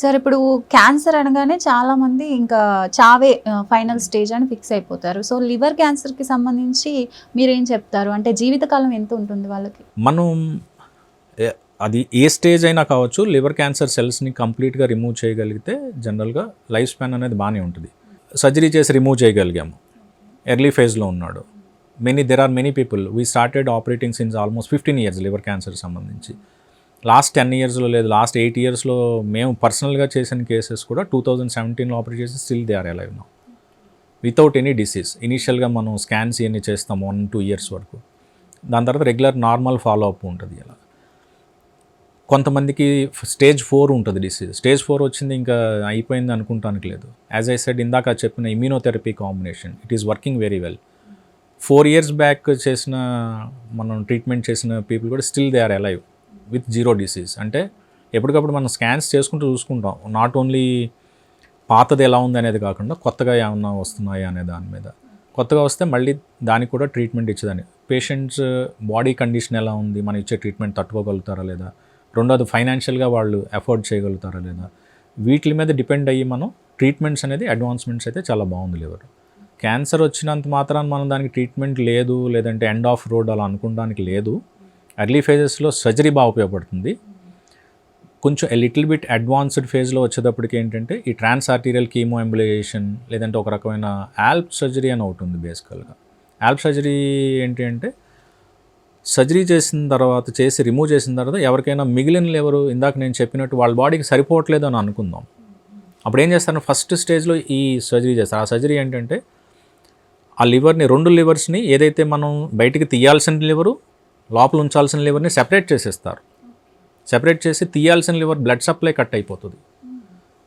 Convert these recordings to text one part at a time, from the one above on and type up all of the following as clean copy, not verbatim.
Sir ఇప్పుడు cancer అనగానే చాలామంది ఇంకా చావే ఫైనల్ స్టేజ్ అని ఫిక్స్ అయిపోతారు. సో లివర్ క్యాన్సర్కి సంబంధించి మీరేం చెప్తారు? అంటే జీవితకాలం ఎంత ఉంటుంది వాళ్ళకి? మనం అది ఏ స్టేజ్ అయినా కావచ్చు, లివర్ క్యాన్సర్ సెల్స్ని కంప్లీట్గా రిమూవ్ చేయగలిగితే జనరల్గా లైఫ్ స్పాన్ అనేది బాగానే ఉంటుంది. సర్జరీ చేసి రిమూవ్ చేయగలిగాము, ఎర్లీ ఫేజ్లో ఉన్నాడు. There are many people we started operating since almost 15 years liver cancer సంబంధించి. లాస్ట్ 10 yearsలో లేదు, లాస్ట్ 8 yearsలో మేము పర్సనల్గా చేసిన కేసెస్ కూడా 2017లో ఆపరేట్ చేసి still they are alive now without any disease. ఇనీషియల్గా మనం స్కాన్స్ ఇవన్నీ చేస్తాం 1-2 years వరకు. దాని తర్వాత రెగ్యులర్ నార్మల్ ఫాలో అప్ ఉంటుంది. ఇలా కొంతమందికి స్టేజ్ 4 ఉంటుంది డిసీజ్. స్టేజ్ 4 వచ్చింది ఇంకా అయిపోయింది అనుకుంటానికి లేదు. యాజ్ ఐ సెడ్ ఇందాక చెప్పిన immunotherapy combination it is working very well. 4 years back చేసిన మనం ట్రీట్మెంట్ చేసిన పీపుల్ కూడా still they are alive with 0 disease. అంటే ఎప్పటికప్పుడు మనం స్కాన్స్ చేసుకుంటూ చూసుకుంటాం, నాట్ ఓన్లీ పాతది ఎలా ఉంది అనేది కాకుండా కొత్తగా ఏమన్నా వస్తున్నాయా అనే దాని మీద. కొత్తగా వస్తే మళ్ళీ దానికి కూడా ట్రీట్మెంట్ ఇచ్చేదాన్ని. పేషెంట్స్ బాడీ కండిషన్ ఎలా ఉంది, మనం ఇచ్చే ట్రీట్మెంట్ తట్టుకోగలుగుతారా లేదా, రెండోది ఫైనాన్షియల్గా వాళ్ళు అఫోర్డ్ చేయగలుగుతారా లేదా, వీటి మీద డిపెండ్ అయ్యి మనం ట్రీట్మెంట్స్ అనేది అడ్వాన్స్మెంట్స్ అయితే చాలా బాగుంది. లివర్ క్యాన్సర్ వచ్చినంత మాత్రాన మనం దానికి ట్రీట్మెంట్ లేదు, లేదంటే ఎండ్ ఆఫ్ రోడ్ అలా అనుకోవడానికి లేదు. ఎర్లీ ఫేజెస్లో సర్జరీ బాగా ఉపయోగపడుతుంది. కొంచెం లిటిల్ బిట్ అడ్వాన్స్డ్ ఫేజ్లో వచ్చేటప్పటికి ఏంటంటే ఈ ట్రాన్స్ ఆర్టీరియల్ కీమో ఎంబులైజేషన్ లేదంటే ఒక రకమైన ఆల్ప్ సర్జరీ అని ఒకటి ఉంది. బేసికల్గా ఆల్ప్ సర్జరీ ఏంటి అంటే సర్జరీ చేసిన తర్వాత రిమూవ్ చేసిన తర్వాత ఎవరికైనా మిగిలిన లివరు ఇందాక నేను చెప్పినట్టు వాళ్ళ బాడీకి సరిపోవట్లేదు అని అనుకుందాం. అప్పుడు ఏం చేస్తారు, ఫస్ట్ స్టేజ్లో ఈ సర్జరీ చేస్తారు. ఆ సర్జరీ ఏంటంటే ఆ లివర్ని, 2 లివర్స్ని ఏదైతే మనం బయటికి తీయాల్సిన లివరు, లోపల ఉంచాల్సిన లివర్ని సెపరేట్ చేసేస్తారు. సెపరేట్ చేసి తీయాల్సిన లివర్ బ్లడ్ సప్లై కట్ అయిపోతుంది.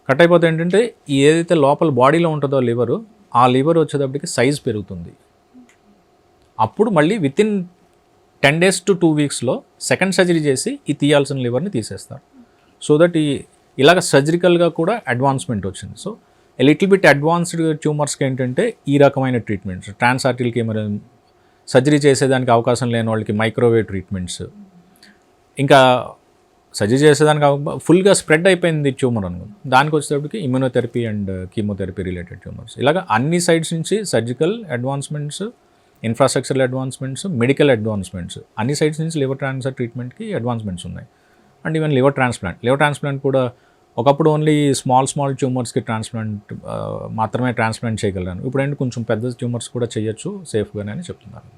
కట్ అయిపోతే ఏంటంటే ఏదైతే లోపల బాడీలో ఉంటుందో లివరు, ఆ లివర్ వచ్చేటప్పటికి సైజ్ పెరుగుతుంది. అప్పుడు మళ్ళీ వితిన్ 10 days to 2 weeksలో సెకండ్ సర్జరీ చేసి ఈ తీయాల్సిన లివర్ని తీసేస్తారు. సో దట్ ఇలాగ సర్జికల్గా కూడా అడ్వాన్స్మెంట్ వచ్చింది. సో లిటిల్ బిట్ అడ్వాన్స్డ్ ట్యూమర్స్కి ఏంటంటే ఈ రకమైన ట్రీట్మెంట్స్, ట్రాన్స్ ఆర్టీరియల్ కీమో సర్జరీ చేసేదానికి అవకాశం లేని వాళ్ళకి మైక్రోవేవ్ ట్రీట్మెంట్స్, ఇంకా సర్జరీ చేసేదానికి ఫుల్గా స్ప్రెడ్ అయిపోయింది ట్యూమర్ అనుకో, దానికి వచ్చేటప్పటికి immunotherapy and chemotherapy related tumours. ఇలాగ అన్ని సైడ్స్ నుంచి surgical advancements, infrastructural advancements, medical advancements, అన్ని సైడ్స్ నుంచి లివర్ క్యాన్సర్ ట్రీట్మెంట్కి అడ్వాన్స్మెంట్స్ ఉన్నాయి. అండ్ ఈవెన్ లివర్ ట్రాన్స్ప్లాంట్ కూడా ఒకప్పుడు ఓన్లీ స్మాల్ ట్యూమర్స్కి మాత్రమే ట్రాన్స్ప్లాంట్ చేయగలరు. ఇప్పుడు ఏంటి కొంచెం పెద్ద ట్యూమర్స్ కూడా చేయొచ్చు సేఫ్గానే అని చెప్తున్నారు.